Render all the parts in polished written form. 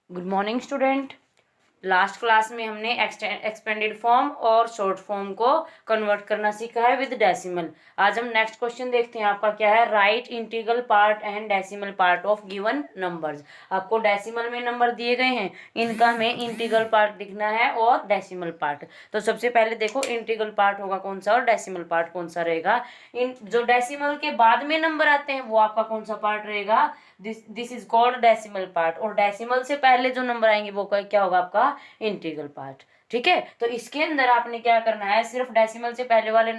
Good morning student. Last class में हमने expanded form और शॉर्ट फॉर्म को कन्वर्ट करना सीखा है विद डेसिमल। आज हम नेक्स्ट क्वेश्चन देखते हैं। आपका क्या है? Right integral part and decimal part of given numbers. आपको डेसिमल में नंबर दिए गए हैं, इनका हमें इंटीग्रल पार्ट लिखना है और डेसिमल पार्ट। तो सबसे पहले देखो इंटीग्रल पार्ट होगा कौन सा और डेसिमल पार्ट कौन सा रहेगा। इन जो डेसिमल के बाद में नंबर आते हैं वो आपका कौन सा पार्ट रहेगा? This is called decimal part. और डेसिमल से पहले जो नंबर आएंगे वो क्या होगा? आपका इंटीग्रल पार्ट। ठीक है, तो इसके अंदर आपने क्या करना है, सिर्फ डेसिमल से पहले वाले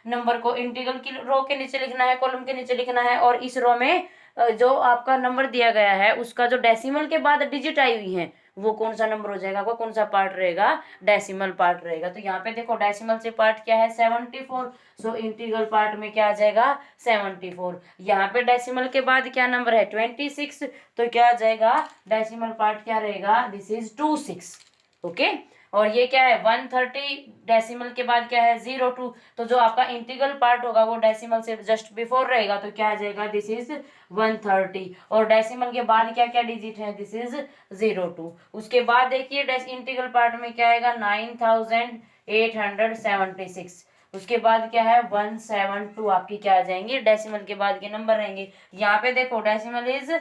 नंबर को इंटीग्रल की रो के नीचे लिखना है, कॉलम के नीचे लिखना है, और इस रो में जो आपका नंबर दिया गया है उसका जो डेसिमल के बाद डिजिट आई हुई है वो कौन सा नंबर हो जाएगा, वो कौन सा पार्ट रहेगा? डेसिमल पार्ट रहेगा। तो यहाँ पे देखो डेसिमल से पार्ट क्या है? 74। सो इंटीग्रल पार्ट में क्या आ जाएगा? 74। यहाँ पे डेसिमल के बाद क्या नंबर है? 26। तो क्या आ जाएगा? डेसिमल पार्ट क्या रहेगा? This is 26। ओके। और ये क्या है? 130। डेसिमल के बाद क्या है? 02। तो जो आपका इंटीग्रल पार्ट होगा वो डेसिमल से जस्ट बिफोर रहेगा, तो क्या आ जाएगा? This is 130। और डेसिमल के बाद क्या क्या डिजिट है? This is 02। उसके बाद देखिए इंटीग्रल पार्ट में क्या आएगा? 9876। उसके बाद क्या है? 172 आपकी क्या आ जाएंगे? डेसिमल के बाद के नंबर रहेंगे। यहाँ पे देखो डेसिमल इज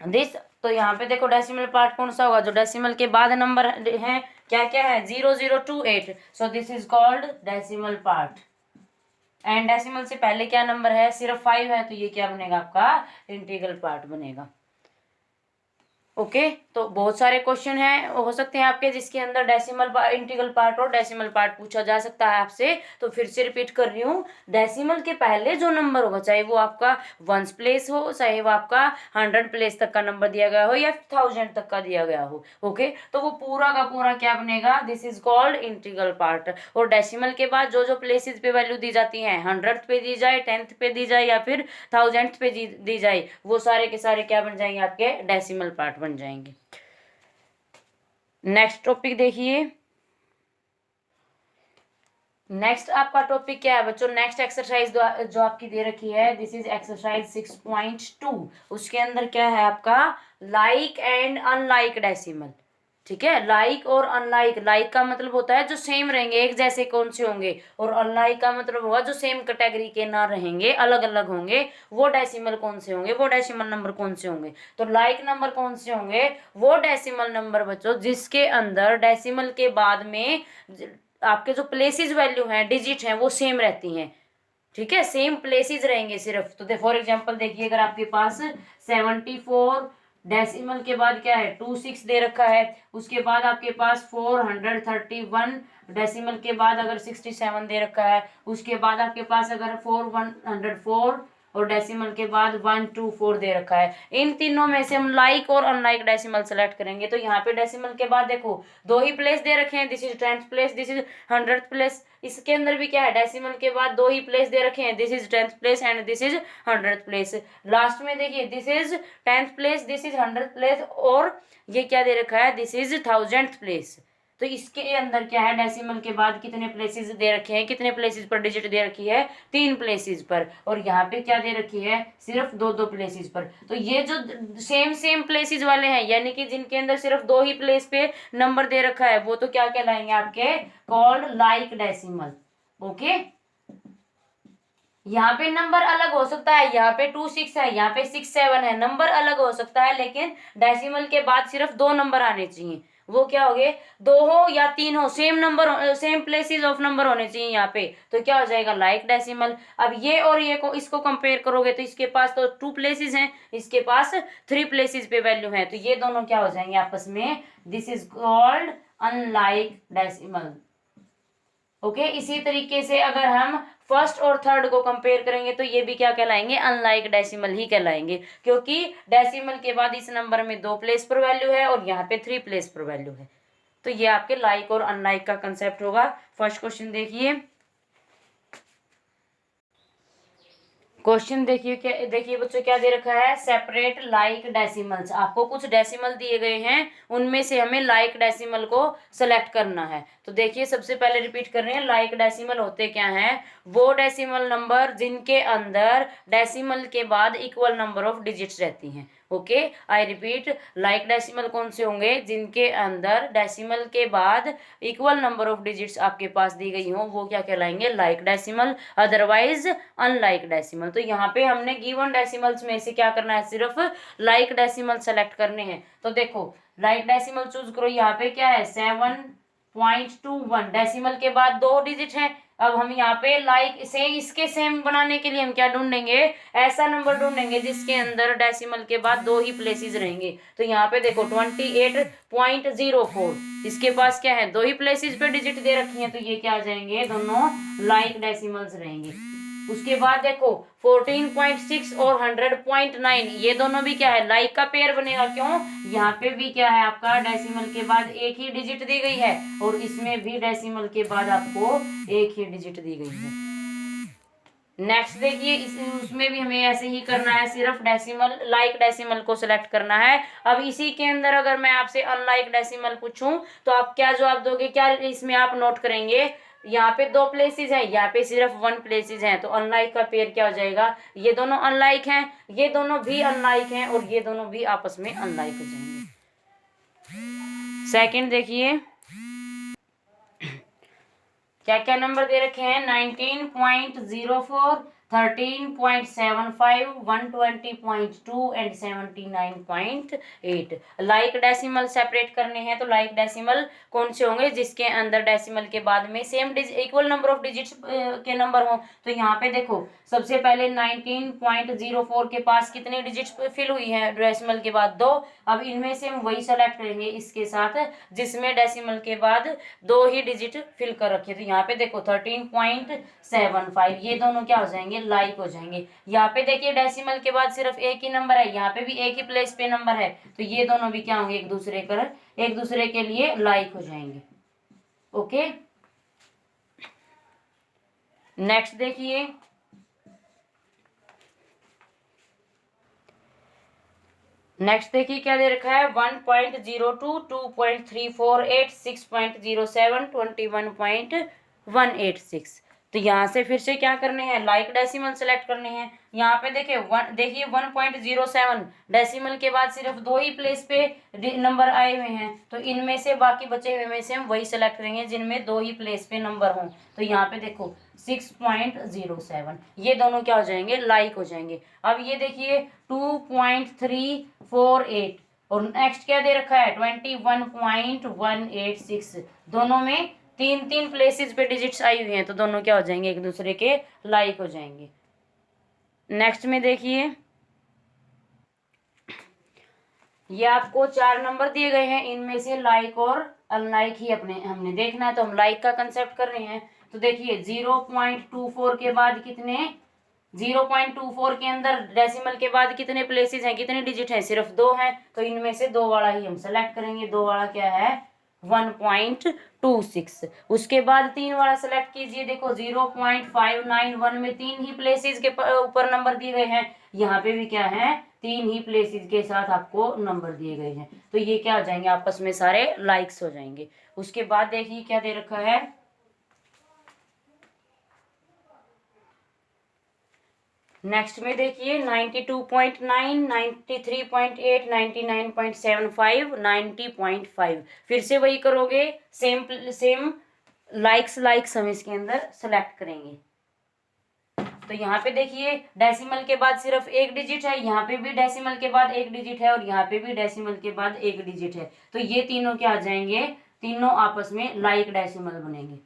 दिस। तो यहाँ पे देखो डेसिमल पार्ट कौन सा होगा? जो डेसिमल के बाद नंबर है क्या क्या है? 0028। So this is called decimal part. And decimal से पहले क्या नंबर है? सिर्फ 5 है, तो ये क्या बनेगा? आपका इंटीग्रल पार्ट बनेगा। ओके। तो बहुत सारे क्वेश्चन हैं हो सकते हैं आपके जिसके अंदर डेसिमल इंटीग्रल पार्ट और डेसिमल पार्ट पूछा जा सकता है आपसे। तो फिर से रिपीट कर रही हूँ, डेसिमल के पहले जो नंबर होगा, चाहे वो आपका 1s प्लेस हो, चाहे वो आपका 100 प्लेस तक का नंबर दिया गया हो या 1000 तक का दिया गया हो, ओके, तो वो पूरा का पूरा क्या बनेगा? This is called integral part. और डेसिमल के बाद जो जो प्लेसेस पे वैल्यू दी जाती है, 100th पे दी जाए, 10th पे दी जाए या फिर 1000th पे दी जाए, वो सारे के सारे क्या बन जाएंगे? आपके डेसिमल पार्ट बन जाएंगे। नेक्स्ट टॉपिक देखिए। नेक्स्ट आपका टॉपिक क्या है बच्चों? नेक्स्ट एक्सरसाइज जो आपकी दे रखी है, दिस इज एक्सरसाइज 6.2। उसके अंदर क्या है आपका? Like and unlike decimal. ठीक है, लाइक और अनलाइक। लाइक का मतलब होता है जो सेम रहेंगे, एक जैसे कौन से होंगे, और अनलाइक का मतलब होगा जो सेम कैटेगरी के ना रहेंगे, अलग अलग होंगे। वो डेसिमल कौन से होंगे? वो डेसिमल नंबर कौन से होंगे? तो लाइक नंबर कौन से होंगे? वो डेसिमल नंबर बच्चों जिसके अंदर डेसिमल के बाद में आपके जो प्लेसेस वैल्यू हैं, डिजिट हैं, वो सेम रहती हैं। ठीक है, सेम प्लेसेस रहेंगे सिर्फ। तो फॉर एग्जांपल देखिए, अगर आपके पास 74 डेसिमल के बाद क्या है? 26 दे रखा है, उसके बाद आपके पास 431 डेसिमल के बाद अगर 67 दे रखा है, उसके बाद आपके पास अगर 4104 और डेसिमल के बाद 124 दे रखा है, इन तीनों में से हम लाइक और अनलाइक डेसिमल सेलेक्ट करेंगे। तो यहाँ पे डेसिमल के बाद देखो दो ही प्लेस दे रखे हैं, this is 10th place, this is 100th place. इसके अंदर भी क्या है? डेसिमल के बाद दो ही प्लेस दे रखे हैं, this is 10th place and this is 100th place. Last में देखिए this is 10th place, this is 100th place, और ये क्या दे रखा है? This is 1000th place. तो इसके अंदर क्या है? डेसिमल के बाद कितने प्लेसेस दे रखे हैं? कितने प्लेसेस पर डिजिट दे रखी है? 3 प्लेसेस पर। और यहाँ पे क्या दे रखी है? सिर्फ दो प्लेसेस पर। तो ये जो सेम सेम प्लेसेस वाले हैं, यानी कि जिनके अंदर सिर्फ दो ही प्लेस पे नंबर दे रखा है, वो तो क्या कहलाएंगे? आपके कॉल्ड लाइक डेसिमल। ओके। यहाँ पे नंबर अलग हो सकता है, यहाँ पे 26 है, यहाँ पे 67 है, नंबर अलग हो सकता है, लेकिन डेसिमल के बाद सिर्फ दो नंबर आने चाहिए। वो क्या हो गए? दो हो या तीन हो, same number, same places of number होने चाहिए यहाँ पे, तो क्या हो जाएगा? Like decimal. अब ये और ये को इसको कंपेयर करोगे तो इसके पास तो 2 प्लेसेस हैं, इसके पास 3 प्लेसेस पे वैल्यू है, तो ये दोनों क्या हो जाएंगे आपस में? This is called unlike decimal. Okay. इसी तरीके से अगर हम फर्स्ट और थर्ड को कंपेयर करेंगे तो ये भी क्या कहलाएंगे? अनलाइक डेसिमल ही कहलाएंगे, क्योंकि डेसिमल के बाद इस नंबर में 2 प्लेस पर वैल्यू है और यहाँ पे 3 प्लेस पर वैल्यू है। तो ये आपके लाइक और अनलाइक का कंसेप्ट होगा। फर्स्ट क्वेश्चन देखिए। क्वेश्चन देखिए, क्या देखिए बच्चों क्या दे रखा है? Separate like decimals. आपको कुछ डेसिमल दिए गए हैं, उनमें से हमें लाइक डेसिमल को सेलेक्ट करना है। तो देखिए सबसे पहले रिपीट कर रहे हैं, लाइक डेसिमल होते क्या हैं? वो डेसिमल नंबर जिनके अंदर डेसिमल के बाद इक्वल नंबर ऑफ डिजिट्स रहती हैं, okay, I repeat, like decimal कौन से होंगे? जिनके अंदर डेसिमल के बाद इक्वल नंबर ऑफ डिजिट्स आपके पास दी गई हो, वो क्या कहलाएंगे? Like decimal, otherwise unlike decimal. तो यहाँ पे हमने गिवन डेसिमल्स में से क्या करना है? सिर्फ लाइक डेसिमल सेलेक्ट करने हैं। तो देखो लाइक डेसिमल चूज करो। यहाँ पे क्या है? 7.21। डेसिमल के बाद 2 डिजिट है। अब हम यहाँ पे लाइक से इसके सेम बनाने के लिए हम क्या ढूंढेंगे? ऐसा नंबर ढूंढेंगे जिसके अंदर डेसिमल के बाद 2 ही प्लेसेस रहेंगे। तो यहाँ पे देखो 28.04, इसके पास क्या है? 2 ही प्लेसेस पे डिजिट दे रखी है, तो ये क्या आ जाएंगे? दोनों लाइक डेसिमल्स रहेंगे। उसके बाद देखो 14.6 और 100.9, ये दोनों भी क्या है? लाइक का पेयर बनेगा। क्यों? यहाँ पे भी क्या है आपका? डेसिमल के बाद एक ही डिजिट दी गई है, और इसमें भी डेसिमल के बाद आपको एक ही डिजिट दी गई है। नेक्स्ट देखिए, उसमें भी हमें ऐसे ही करना है, सिर्फ डेसिमल, लाइक डेसिमल को सिलेक्ट करना है। अब इसी के अंदर अगर मैं आपसे अनलाइक डेसिमल पूछूं तो आप क्या जवाब दोगे? क्या इसमें आप नोट करेंगे? यहाँ पे 2 प्लेसेस है, यहाँ पे सिर्फ 1 प्लेसेस है, तो अनलाइक का पेयर क्या हो जाएगा? ये दोनों अनलाइक हैं, ये दोनों भी अनलाइक हैं, और ये दोनों भी आपस में अनलाइक हो जाएंगे। सेकंड देखिए, क्या क्या नंबर दे रखे हैं? 19.04, 13.75, 120.2 एंड 79.8। लाइक डेसिमल सेपरेट करने हैं, तो लाइक डेसिमल कौन से होंगे? जिसके अंदर डेसिमल के बाद में same equal number of digits के नंबर हो। तो यहाँ पे देखो सबसे पहले 19.04 के पास कितनी डिजिट्स फिल हुई है? डेसिमल के बाद 2। अब इनमें से हम वही सेलेक्ट करेंगे इसके साथ जिसमें डेसिमल के बाद 2 ही डिजिट फिल कर रखे। तो यहाँ पे देखो 13.75, ये दोनों क्या हो जाएंगे? लाइक हो जाएंगे। यहाँ पे देखिए डेसिमल के बाद सिर्फ एक ही नंबर है, यहाँ पे भी एक ही प्लेस पे नंबर है, तो ये दोनों भी क्या होंगे? एक दूसरे के लिए लाइक हो जाएंगे। ओके, नेक्स्ट देखिए, क्या दे रखा है? 1.02, 2.348, 6.07, 21.186। तो यहाँ से फिर से क्या करने हैं? लाइक डेसिमल सेलेक्ट करने हैं। यहाँ पे देखिए 1.07, डेसिमल के बाद सिर्फ 2 ही प्लेस पे नंबर आए हुए हैं, तो इनमें से बाकी बचे हुए में से हम वही सेलेक्ट करेंगे जिनमें 2 ही प्लेस पे नंबर हों। तो यहाँ पे देखो 6.07, ये दोनों क्या हो जाएंगे? लाइक हो जाएंगे। अब ये देखिए 2.348, और नेक्स्ट क्या दे रखा है? 21.186, दोनों में 3 प्लेसेस पे डिजिट्स आई हुई हैं, तो दोनों क्या हो जाएंगे? एक दूसरे के लाइक हो जाएंगे। नेक्स्ट में देखिए, ये आपको 4 नंबर दिए गए हैं, इनमें से लाइक और अनलाइक ही हमने देखना है, तो हम लाइक का कंसेप्ट कर रहे हैं। तो देखिए 0.24 के बाद कितने? 0.24 के अंदर डेसिमल के बाद कितने प्लेसेस हैं? कितने डिजिट हैं? सिर्फ 2 हैं, तो इनमें से 2 वाला ही हम सेलेक्ट करेंगे। 2 वाला क्या है? 1.26। उसके बाद 3 वाला सेलेक्ट कीजिए। देखो 0.591 में 3 ही प्लेसेस के ऊपर नंबर दिए गए हैं, यहाँ पे भी क्या है? 3 ही प्लेसेस के साथ आपको नंबर दिए गए हैं, तो ये क्या हो जाएंगे? आपस में सारे लाइक्स हो जाएंगे। उसके बाद देखिए क्या दे रखा है? नेक्स्ट में देखिए 92.9, 93.8, 99.75, 90.5। फिर से वही करोगे, सेम लाइक्स हम इसके अंदर सेलेक्ट करेंगे। तो यहाँ पे देखिए डेसिमल के बाद सिर्फ एक डिजिट है, यहाँ पे भी डेसिमल के बाद एक डिजिट है, और यहाँ पे भी डेसिमल के बाद एक डिजिट है, तो ये तीनों क्या आ जाएंगे? तीनों आपस में लाइक डेसिमल बनेंगे।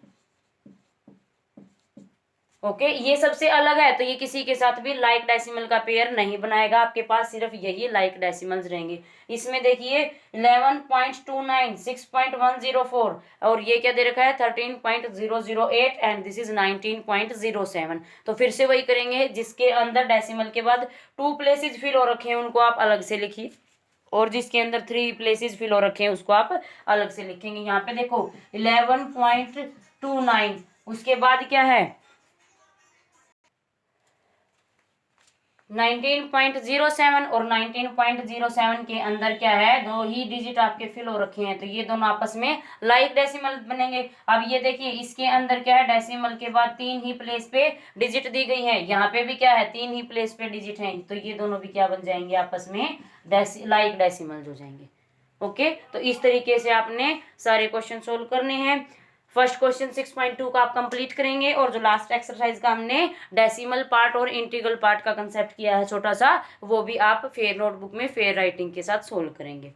ओके, ये सबसे अलग है, तो ये किसी के साथ भी लाइक डेसिमल का पेयर नहीं बनाएगा, आपके पास सिर्फ यही लाइक डेसिमल्स रहेंगे। इसमें देखिए 11.29, 6.104, और ये क्या दे रखा है? 13.008, एंड दिस इज 19.07। तो फिर से वही करेंगे, जिसके अंदर डेसिमल के बाद 2 प्लेसेस फिल हो रखे हैं उनको आप अलग से लिखिए, और जिसके अंदर 3 प्लेसेस फिल हो रखे हैं उसको आप अलग से लिखेंगे। यहाँ पे देखो 11.29, उसके बाद क्या है? 19.07 और 19.07 के अंदर क्या है, दो ही डिजिट आपके फिल हो रखे हैं, तो ये दोनों आपस में लाइक डेसिमल बनेंगे। अब ये देखिए इसके अंदर क्या है, डेसिमल के बाद 3 ही प्लेस पे डिजिट दी गई है, यहाँ पे भी क्या है 3 ही प्लेस पे डिजिट है, तो ये दोनों भी क्या बन जाएंगे आपस में लाइक डेसिमल हो जाएंगे। ओके, तो इस तरीके से आपने सारे क्वेश्चन सोल्व करने हैं। फर्स्ट क्वेश्चन 6.2 का आप कंप्लीट करेंगे, और जो लास्ट एक्सरसाइज का हमने डेसिमल पार्ट और इंटीग्रल पार्ट का कंसेप्ट किया है छोटा सा, वो भी आप फेयर नोटबुक में फेयर राइटिंग के साथ सोल्व करेंगे।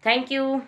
Thank you.